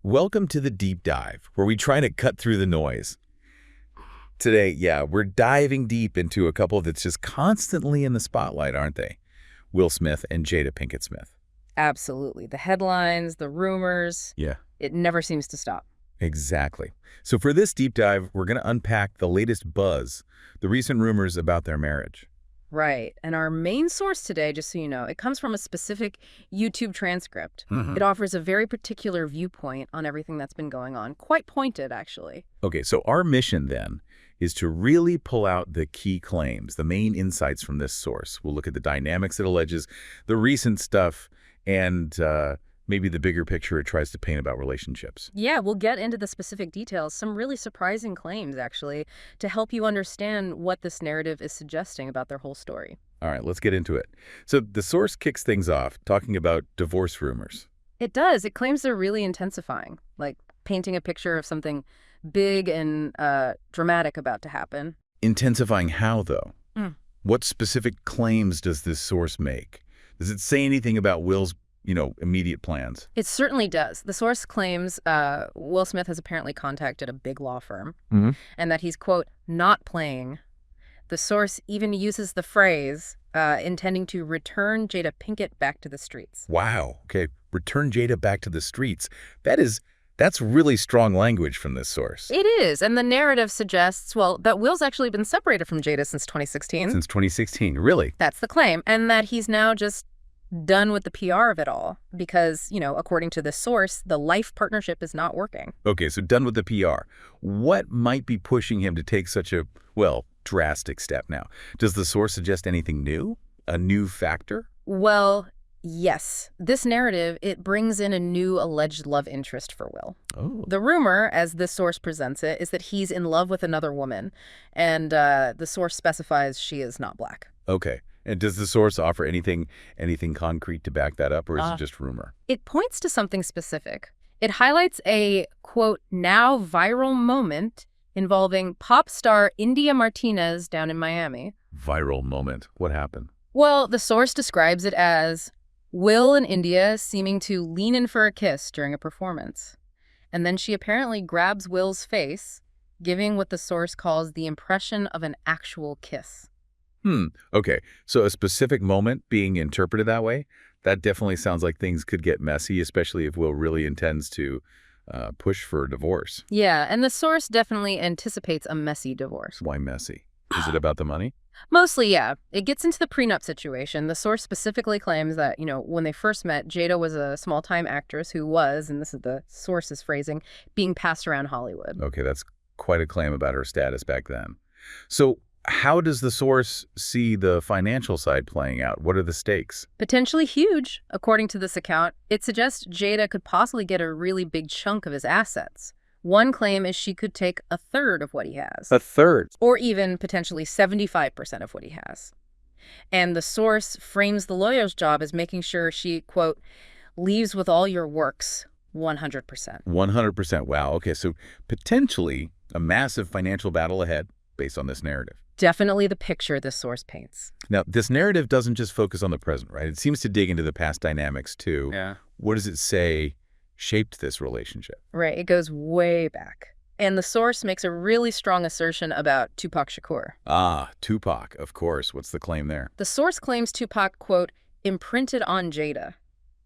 Welcome to the Deep Dive, where we try to cut through the noise. Today, we're diving deep into a couple that's just constantly in the spotlight, aren't they? Will Smith and Jada Pinkett Smith. Absolutely. The headlines, the rumors. Yeah. It never seems to stop. Exactly. So for this deep dive, we're going to unpack the latest buzz, the recent rumors about their marriage. Right. And our main source today, just so you know, it comes from a specific YouTube transcript. Mm-hmm. It offers a very particular viewpoint on everything that's been going on. Quite pointed, actually. Okay, so our mission then is to really pull out the key claims, the main insights from this source. We'll look at the dynamics it alleges, the recent stuff, and maybe the bigger picture it tries to paint about relationships. Yeah, we'll get into the specific details, some really surprising claims, actually, to help you understand what this narrative is suggesting about their whole story. All right, let's get into it. So the source kicks things off talking about divorce rumors. It does. It claims they're really intensifying, like painting a picture of something big and dramatic about to happen. Intensifying how, though? What specific claims does this source make? Does it say anything about Will's immediate plans? It certainly does. The source claims Will Smith has apparently contacted a big law firm and that he's, quote, not playing. The source even uses the phrase intending to return Jada Pinkett back to the streets. Wow. Okay. Return Jada back to the streets. That's really strong language from this source. It is. And the narrative suggests, well, that Will's actually been separated from Jada since 2016. Since 2016. Really? That's the claim. And that he's now just done with the PR of it all because, according to this source, the life partnership is not working. Okay, so done with the PR. What might be pushing him to take such a, drastic step now? Does the source suggest anything new? A new factor? Well, yes. This narrative, it brings in a new alleged love interest for Will. Oh. The rumor, as this source presents it, is that he's in love with another woman, and the source specifies she is not black. Okay. And does the source offer anything concrete to back that up, or is it just rumor? It points to something specific. It highlights a, quote, now viral moment involving pop star India Martinez down in Miami. Viral moment. What happened? Well, the source describes it as Will and India seeming to lean in for a kiss during a performance. And then she apparently grabs Will's face, giving what the source calls the impression of an actual kiss. Okay. So a specific moment being interpreted that way, that definitely sounds like things could get messy, especially if Will really intends to push for a divorce. Yeah, and the source definitely anticipates a messy divorce. Why messy? Is it about the money? Mostly, yeah. It gets into the prenup situation. The source specifically claims that, when they first met, Jada was a small-time actress who was, and this is the source's phrasing, being passed around Hollywood. Okay, that's quite a claim about her status back then. So how does the source see the financial side playing out? What are the stakes? Potentially huge. According to this account, it suggests Jada could possibly get a really big chunk of his assets. One claim is she could take a third of what he has. A third? Or even potentially 75% of what he has. And the source frames the lawyer's job as making sure she, quote, leaves with all your works 100%. 100%. Wow. Okay, so potentially a massive financial battle ahead based on this narrative. Definitely the picture this source paints. Now, this narrative doesn't just focus on the present, right? It seems to dig into the past dynamics, too. Yeah. What does it say shaped this relationship? Right. It goes way back. And the source makes a really strong assertion about Tupac Shakur. Ah, Tupac, of course. What's the claim there? The source claims Tupac, quote, imprinted on Jada,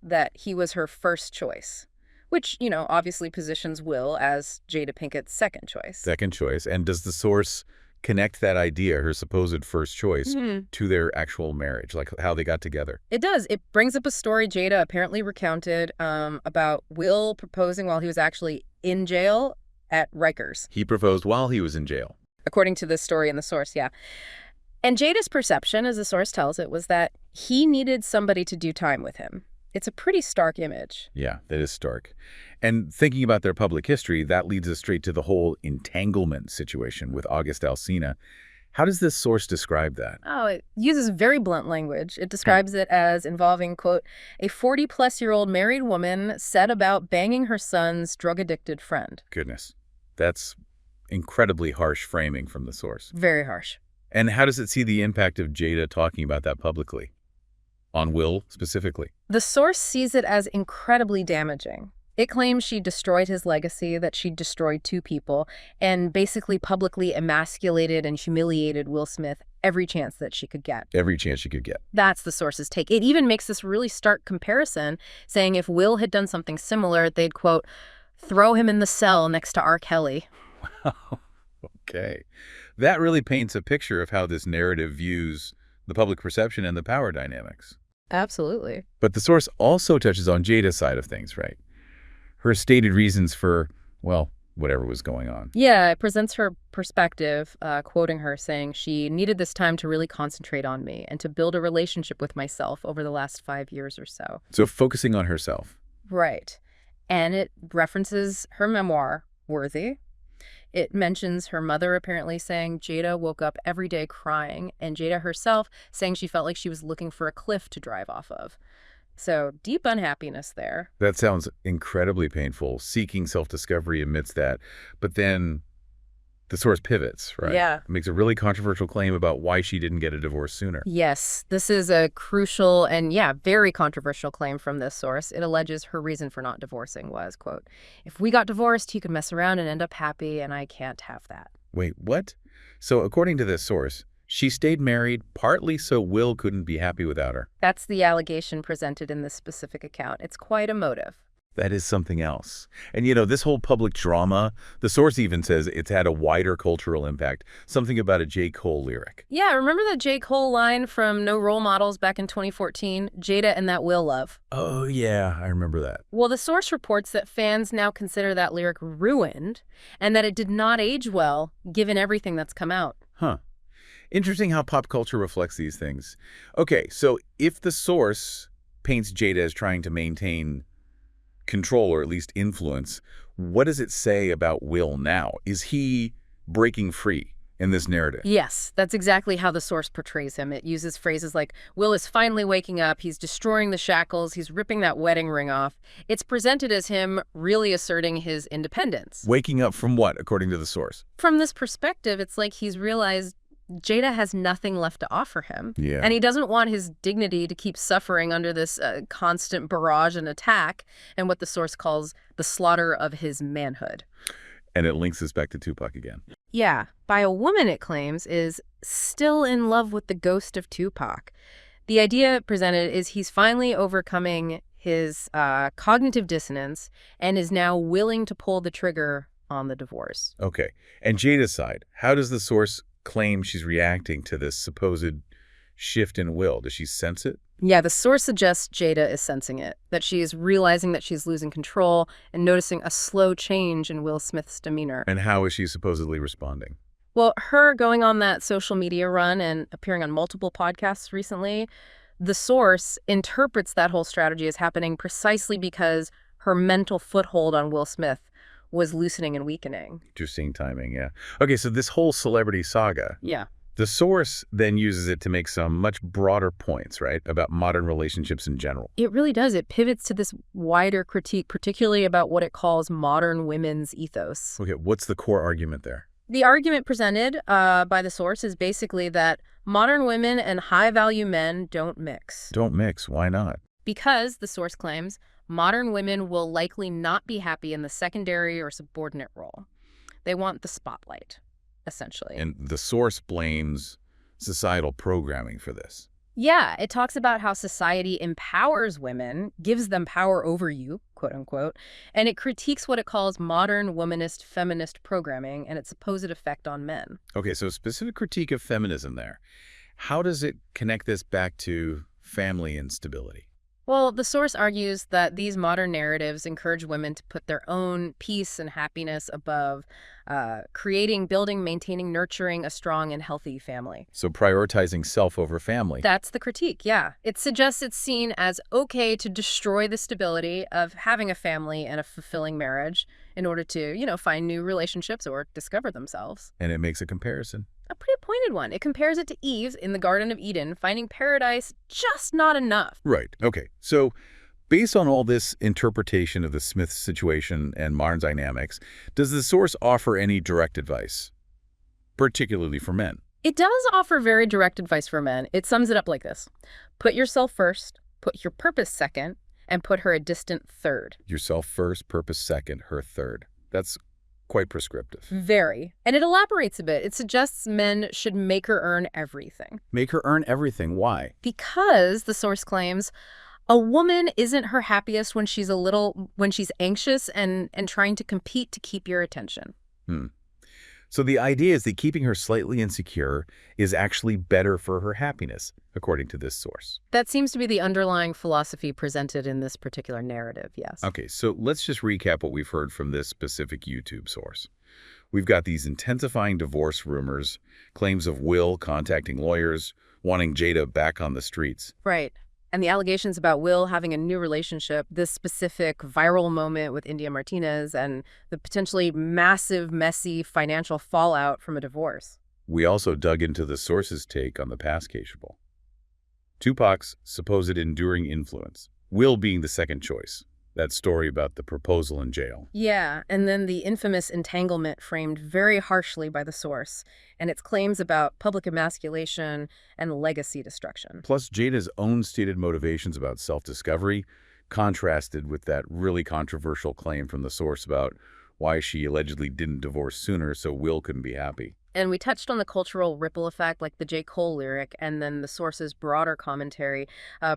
that he was her first choice, which, obviously positions Will as Jada Pinkett's second choice. Second choice. And does the source connect that idea, her supposed first choice, to their actual marriage, like how they got together? It does. It brings up a story Jada apparently recounted about Will proposing while he was actually in jail at Rikers. He proposed while he was in jail. According to this story in the source, yeah. And Jada's perception, as the source tells it, was that he needed somebody to do time with him. It's a pretty stark image. Yeah, that is stark. And thinking about their public history, that leads us straight to the whole entanglement situation with August Alsina. How does this source describe that? Oh, it uses very blunt language. It describes it as involving, quote, a 40-plus-year-old married woman set about banging her son's drug-addicted friend. Goodness. That's incredibly harsh framing from the source. Very harsh. And how does it see the impact of Jada talking about that publicly? On Will, specifically? The source sees it as incredibly damaging. It claims she destroyed his legacy, that she destroyed 2 people, and basically publicly emasculated and humiliated Will Smith every chance that she could get. Every chance you could get. That's the source's take. It even makes this really stark comparison, saying if Will had done something similar, they'd, quote, throw him in the cell next to R. Kelly. Wow. Okay. That really paints a picture of how this narrative views the public perception and the power dynamics. Absolutely. But the source also touches on Jada's side of things, right? Her stated reasons for, well, whatever was going on. Yeah, it presents her perspective, quoting her, saying she needed this time to really concentrate on me and to build a relationship with myself over the last 5 years or so. So focusing on herself. Right. And it references her memoir, Worthy. It mentions her mother apparently saying Jada woke up every day crying, and Jada herself saying she felt like she was looking for a cliff to drive off of. So deep unhappiness there. That sounds incredibly painful, seeking self-discovery amidst that. But then the source pivots, right? Yeah. It makes a really controversial claim about why she didn't get a divorce sooner. Yes, this is a crucial and, very controversial claim from this source. It alleges her reason for not divorcing was, quote, if we got divorced, he could mess around and end up happy, and I can't have that. Wait, what? So according to this source, she stayed married partly so Will couldn't be happy without her. That's the allegation presented in this specific account. It's quite emotive. That is something else. And, this whole public drama, the source even says it's had a wider cultural impact, something about a J. Cole lyric. Yeah, remember that J. Cole line from No Role Models back in 2014? Jada and that Will love. Oh, yeah, I remember that. Well, the source reports that fans now consider that lyric ruined and that it did not age well, given everything that's come out. Huh. Interesting how pop culture reflects these things. Okay, so if the source paints Jada as trying to maintain control or at least influence, what does it say about Will now? Is he breaking free in this narrative? Yes, that's exactly how the source portrays him. It uses phrases like, Will is finally waking up, he's destroying the shackles, he's ripping that wedding ring off. It's presented as him really asserting his independence. Waking up from what, according to the source? From this perspective, it's like he's realized Jada has nothing left to offer him. Yeah. And he doesn't want his dignity to keep suffering under this constant barrage and attack and what the source calls the slaughter of his manhood. And it links us back to Tupac again. Yeah. By a woman, it claims, is still in love with the ghost of Tupac. The idea presented is he's finally overcoming his cognitive dissonance and is now willing to pull the trigger on the divorce. Okay. And Jada's side, how does the source claim she's reacting to this supposed shift in Will? Does she sense it? Yeah, the source suggests Jada is sensing it, that she is realizing that she's losing control and noticing a slow change in Will Smith's demeanor. And how is she supposedly responding? Well, her going on that social media run and appearing on multiple podcasts recently, the source interprets that whole strategy as happening precisely because her mental foothold on Will Smith was loosening and weakening. Interesting timing, yeah. Okay, so this whole celebrity saga, Yeah. the source then uses it to make some much broader points, right, about modern relationships in general. It really does. It pivots to this wider critique, particularly about what it calls modern women's ethos. Okay, what's the core argument there? The argument presented by the source is basically that modern women and high-value men don't mix. Don't mix. Why not? Because, the source claims, modern women will likely not be happy in the secondary or subordinate role. They want the spotlight, essentially. And the source blames societal programming for this. Yeah, it talks about how society empowers women, gives them power over you, quote unquote, and it critiques what it calls modern womanist feminist programming and its supposed effect on men. Okay, so specific critique of feminism there. How does it connect this back to family instability? Well, the source argues that these modern narratives encourage women to put their own peace and happiness above creating, building, maintaining, nurturing a strong and healthy family. So prioritizing self over family. That's the critique, yeah. It suggests it's seen as okay to destroy the stability of having a family and a fulfilling marriage in order to, find new relationships or discover themselves. And it makes a comparison. A pretty pointed one. It compares it to Eve in the Garden of Eden, finding paradise just not enough. Right. Okay. So based on all this interpretation of the Smith situation and modern dynamics, does the source offer any direct advice, particularly for men? It does offer very direct advice for men. It sums it up like this. Put yourself first, put your purpose second, and put her a distant third. Yourself first, purpose second, her third. That's quite prescriptive. Very. And it elaborates a bit. It suggests men should make her earn everything. Make her earn everything. Why? Because, the source claims, a woman isn't her happiest when she's anxious and trying to compete to keep your attention. So the idea is that keeping her slightly insecure is actually better for her happiness, according to this source. That seems to be the underlying philosophy presented in this particular narrative, yes. Okay, so let's just recap what we've heard from this specific YouTube source. We've got these intensifying divorce rumors, claims of Will contacting lawyers, wanting Jada back on the streets. Right. And the allegations about Will having a new relationship, this specific viral moment with India Martinez, and the potentially massive, messy financial fallout from a divorce. We also dug into the source's take on the Passcageable. Tupac's supposed enduring influence, Will being the second choice. That story about the proposal in jail. Yeah, and then the infamous entanglement framed very harshly by the source, and its claims about public emasculation and legacy destruction. Plus Jada's own stated motivations about self-discovery, contrasted with that really controversial claim from the source about why she allegedly didn't divorce sooner so Will couldn't be happy. And we touched on the cultural ripple effect, like the J. Cole lyric, and then the source's broader commentary,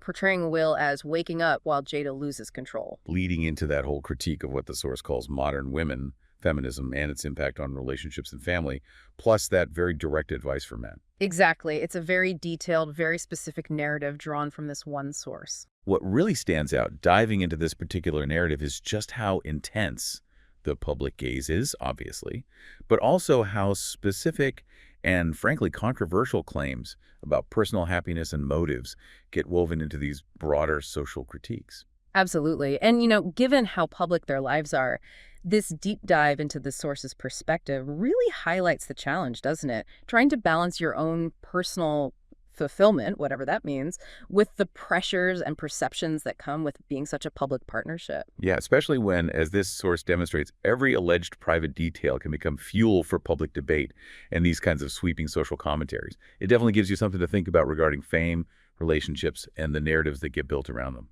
portraying Will as waking up while Jada loses control. Leading into that whole critique of what the source calls modern women, feminism, and its impact on relationships and family, plus that very direct advice for men. Exactly. It's a very detailed, very specific narrative drawn from this one source. What really stands out diving into this particular narrative is just how intense the public gaze is, obviously, but also how specific and frankly controversial claims about personal happiness and motives get woven into these broader social critiques. Absolutely. And, given how public their lives are, this deep dive into the source's perspective really highlights the challenge, doesn't it? Trying to balance your own personal fulfillment, whatever that means, with the pressures and perceptions that come with being such a public partnership. Yeah, especially when, as this source demonstrates, every alleged private detail can become fuel for public debate and these kinds of sweeping social commentaries. It definitely gives you something to think about regarding fame, relationships, and the narratives that get built around them.